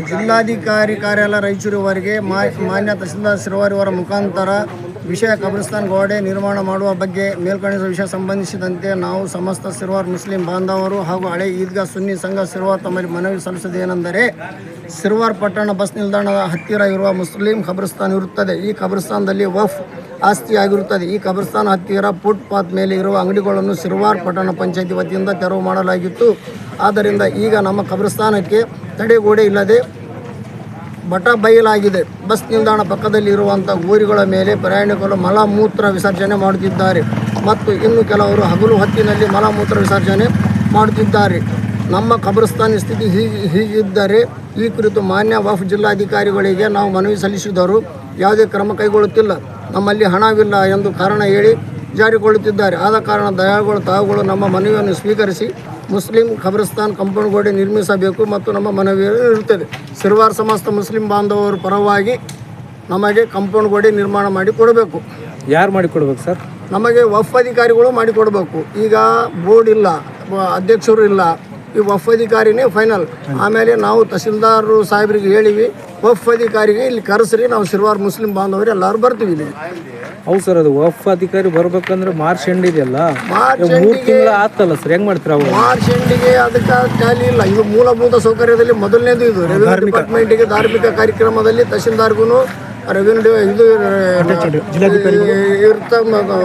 ಜಿಲ್ಲಾಧಿಕಾರಿ ಕಾರ್ಯಾಲಯ ರಾಯಚೂರುವರೆಗೆ ಮಾನ್ಯ ತಹಸೀಲ್ದಾರ್ ಸಿರವಾರ್ ಇವರ ಮುಖಾಂತರ ವಿಷಯ ಕಬ್ರಿಸ್ತಾನ್ ಗೋಡೆ ನಿರ್ಮಾಣ ಮಾಡುವ ಬಗ್ಗೆ ಮೇಲ್ಕಣಿಸಿದ ವಿಷಯ ಸಂಬಂಧಿಸಿದಂತೆ ನಾವು ಸಮಸ್ತ ಸಿರವಾರ್ ಮುಸ್ಲಿಂ ಬಾಂಧವರು ಹಾಗೂ ಹಳೆ ಈದ್ಗಾ ಸುನ್ನಿ ಸಂಘ ಸಿರವಾರ್ ತಮ್ಮಲ್ಲಿ ಮನವಿ ಸಲ್ಲಿಸುವುದೇನೆಂದರೆ ಸಿರವಾರ್ ಪಟ್ಟಣ ಬಸ್ ನಿಲ್ದಾಣದ ಹತ್ತಿರ ಇರುವ ಮುಸ್ಲಿಂ ಕಬ್ರಿಸ್ತಾನ್ ಇರುತ್ತದೆ. ಈ ಕಬ್ರಿಸ್ತಾನದಲ್ಲಿ ವಫ್ ಆಸ್ತಿಯಾಗಿರುತ್ತದೆ. ಈ ಕಬ್ರಿಸ್ತಾನ ಹತ್ತಿರ ಫುಟ್ಪಾತ್ ಮೇಲೆ ಇರುವ ಅಂಗಡಿಗಳನ್ನು ಸಿರವಾರ್ ಪಟ್ಟಣ ಪಂಚಾಯತಿ ವತಿಯಿಂದ ತೆರವು ಮಾಡಲಾಗಿತ್ತು. ಆದ್ದರಿಂದ ಈಗ ನಮ್ಮ ಕಬ್ರಿಸ್ತಾನಕ್ಕೆ ತಡೆಗೋಡೆ ಇಲ್ಲದೆ ಬಟ ಬಯಲಾಗಿದೆ. ಬಸ್ ನಿಲ್ದಾಣ ಪಕ್ಕದಲ್ಲಿ ಇರುವಂಥ ಗೋರಿಗಳ ಮೇಲೆ ಪ್ರಯಾಣಿಕರು ಮಲಮೂತ್ರ ವಿಸರ್ಜನೆ ಮಾಡುತ್ತಿದ್ದಾರೆ ಮತ್ತು ಇನ್ನು ಕೆಲವರು ಹಗಲು ಹೊತ್ತಿನಲ್ಲಿ ಮಲಮೂತ್ರ ವಿಸರ್ಜನೆ ಮಾಡುತ್ತಿದ್ದಾರೆ. ನಮ್ಮ ಕಬ್ರಿಸ್ತಾನ ಸ್ಥಿತಿ ಹೀಗಿದ್ದರೆ ಈ ಕುರಿತು ಮಾನ್ಯ ವಫ್ ಜಿಲ್ಲಾಧಿಕಾರಿಗಳಿಗೆ ನಾವು ಮನವಿ ಸಲ್ಲಿಸಿದರೂ ಯಾವುದೇ ಕ್ರಮ ಕೈಗೊಳ್ಳುತ್ತಿಲ್ಲ. ನಮ್ಮಲ್ಲಿ ಹಣವಿಲ್ಲ ಎಂದು ಕಾರಣ ಹೇಳಿ ಜಾರಿಗೊಳ್ಳುತ್ತಿದ್ದಾರೆ. ಆದ ಕಾರಣ ದಯಾಳುಗಳು ತಾವುಗಳು ನಮ್ಮ ಮನವಿಯನ್ನು ಸ್ವೀಕರಿಸಿ ಮುಸ್ಲಿಂ ಕಬ್ರಿಸ್ತಾನ್ ಕಾಂಪೌಂಡ್ ಗೋಡೆ ನಿರ್ಮಿಸಬೇಕು ಮತ್ತು ನಮ್ಮ ಮನವಿ ಇರುತ್ತದೆ. ಸಿರವಾರ್ ಸಮಸ್ತ ಮುಸ್ಲಿಂ ಬಾಂಧವರ ಪರವಾಗಿ ನಮಗೆ ಕಾಂಪೌಂಡ್ ಗೋಡೆ ನಿರ್ಮಾಣ ಮಾಡಿ ಕೊಡಬೇಕು. ಯಾರು ಮಾಡಿಕೊಡ್ಬೇಕು ಸರ್? ನಮಗೆ ವಫ್ ಅಧಿಕಾರಿಗಳು ಮಾಡಿಕೊಡಬೇಕು. ಈಗ ಬೋರ್ಡ್ ಇಲ್ಲ, ಅಧ್ಯಕ್ಷರು ಇಲ್ಲ, ಈ ವಫ್ ಅಧಿಕಾರಿನೇ ಫೈನಲ್. ಆಮೇಲೆ ನಾವು ತಹಸೀಲ್ದಾರ್ ಸಾಹೇಬ್ರಿಗೆ ಹೇಳಿವಿ, ವಫ್ ಅಧಿಕಾರಿಗೆ ಇಲ್ಲಿ ಕರೆಸ್ರಿ, ನಾವು ಸಿರವಾರ್ ಮುಸ್ಲಿಂ ಬಾಂಧವರು ಎಲ್ಲರೂ ಬರ್ತೀವಿ ಇಲ್ಲಿ. ಹೌದು ಸರ್, ಅದು ವಫ್ ಅಧಿಕಾರಿ ಬರ್ಬೇಕಂದ್ರೆ ಮಾರ್ಚ್ ಎಂಡ್ ಇದೆಯಲ್ಲ, ಮಾರ್ಚ್ 3 ತಿಂಗಳು ಆತಲ್ಲ ಸರ್, ಹೆಂಗ್ ಮಾಡ್ತೀರಾ? ಮಾರ್ಚ್ ಎಂಡಿಗೆ ಅದಕ್ಕೆ ಟ್ಯಾಲಿ ಇಲ್ಲ. ಇದು ಮೂಲಭೂತ ಸೌಕರ್ಯದಲ್ಲಿ ಮೊದಲನೇದು. ಇದು ರೆವಿನ್ಯೂ ಡಿಪಾರ್ಟ್ಮೆಂಟಿಗೆ ಧಾರ್ಮಿಕ ಕಾರ್ಯಕ್ರಮದಲ್ಲಿ ತಹಸೀಲ್ದಾರ್ಗೂ ರೆವಿನ್ಯೂ ಇದು ಇರ್ತ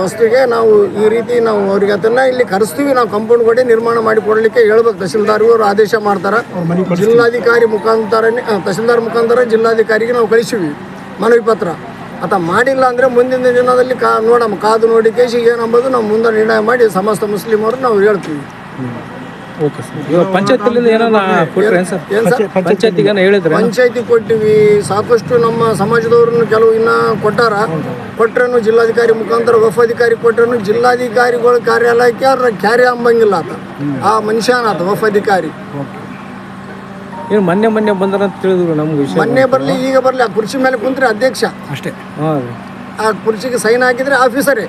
ವಸ್ತುಗೆ ನಾವು ಈ ರೀತಿ ನಾವು ಅವ್ರಿಗೆ ಅದನ್ನು ಇಲ್ಲಿ ಕರೆಸ್ತೀವಿ. ನಾವು ಕಾಂಪೌಂಡ್ ಗೋಡೆ ನಿರ್ಮಾಣ ಮಾಡಿ ಕೊಡಲಿಕ್ಕೆ ಹೇಳ್ಬೇಕು. ತಹಸೀಲ್ದಾರ್ಗೂ ಅವರು ಆದೇಶ ಮಾಡ್ತಾರೆ. ಜಿಲ್ಲಾಧಿಕಾರಿ ಮುಖಾಂತರನೇ, ತಹಸೀಲ್ದಾರ್ ಮುಖಾಂತರ ಜಿಲ್ಲಾಧಿಕಾರಿಗೆ ನಾವು ಕಳಿಸಿವಿ ಮನವಿ ಪತ್ರ. ಅಥವಾ ಮಾಡಿಲ್ಲ ಅಂದರೆ ಮುಂದಿನ ದಿನದಲ್ಲಿ ನೋಡಮ್ಮ, ಕಾದು ನೋಡಿ ಕೇಸಿಗೆ ಏನಂಬೋದು ನಾವು ಮುಂದೆ ನಿರ್ಣಯ ಮಾಡಿ ಸಮಸ್ತ ಮುಸ್ಲಿಮರು ನಾವು ಹೇಳ್ತೀವಿ. Okay sir. ಇವಾಗ ಪಂಚಾಯತಿಯಿಂದ ಏನಾರ ಕೊಟ್ಟರೆ ಸರ್? ಪಂಚಾಯತಿಗೆ ಹೇಳಿದ್ರೆ ಪಂಚಾಯತಿ ಕೊಟ್ಟಿವಿ. ಸಾಕಷ್ಟು ನಮ್ಮ ಸಮಾಜದವ್ರನ್ನು ಕೆಲವು ಇನ್ನೂ ಕೊಟ್ಟರೇನು ಜಿಲ್ಲಾಧಿಕಾರಿ ಮುಖಾಂತರ ವಫ್ ಅಧಿಕಾರಿ ಕೊಟ್ಟರೇನು ಜಿಲ್ಲಾಧಿಕಾರಿಗಳ ಕಾರ್ಯಾಲಯಕ್ಕೆ ಅವ್ರ ಕ್ಯಾರಿ ಅಂಬಂಗಿಲ್ಲ ಆತ. ಆ ಮನುಷ್ಯನಾತ ವಫ್ ಅಧಿಕಾರಿ. ಏನು ಮೊನ್ನೆ ಬಂದಾರ ಅಂತ ತಿಳಿದ್ರು ನಮ್ಗೆ ವಿಷಯ. ಮೊನ್ನೆ ಬರಲಿ ಈಗ ಬರಲಿ, ಆ ಕುರ್ಚಿ ಮೇಲೆ ಕುಂತ್ರೆ ಅಧ್ಯಕ್ಷ ಅಷ್ಟೇ. ಆ ಕುರ್ಚಿಗೆ ಸೈನ್ ಹಾಕಿದ್ರೆ ಆಫೀಸರೇ.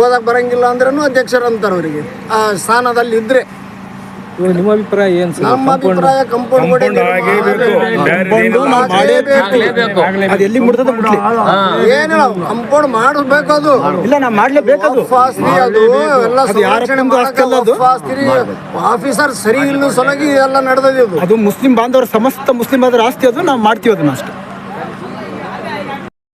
ಓದಕ್ಕೆ ಬರಂಗಿಲ್ಲ ಅಂದ್ರೂ ಅಧ್ಯಕ್ಷರು ಅಂತಾರೆ ಅವರಿಗೆ. ಆ ಸ್ಥಾನದಲ್ಲಿ ಇದ್ರೆ ನಿಮ್ಮ ಅಭಿಪ್ರಾಯ ಏನು ಸರ್? ನಮ್ಮ ಅಭಿಪ್ರಾಯ ಕಾಂಪೌಂಡ್ ಗೋಡೆ ಏನಿಲ್ಲ, ಕಾಂಪೌಂಡ್ ಮಾಡಬೇಕು. ಅದು ಇಲ್ಲ, ನಾವು ಮಾಡ್ಲೇಬೇಕು. ಅದು ಎಲ್ಲ ಆಫೀಸರ್ ಸರಿ ಇಲ್ಲ ಸಲಗಿ ಎಲ್ಲ ನಡೆದಿದೆ. ಅದು ಮುಸ್ಲಿಂ ಬಾಂಧವರ ಸಮಸ್ತ ಮುಸ್ಲಿಂ ಬಾಂಧವರ ಆಸ್ತಿ. ಅದು ನಾವು ಮಾಡ್ತೀವಿ ಅದನ್ನ ಅಷ್ಟೇ.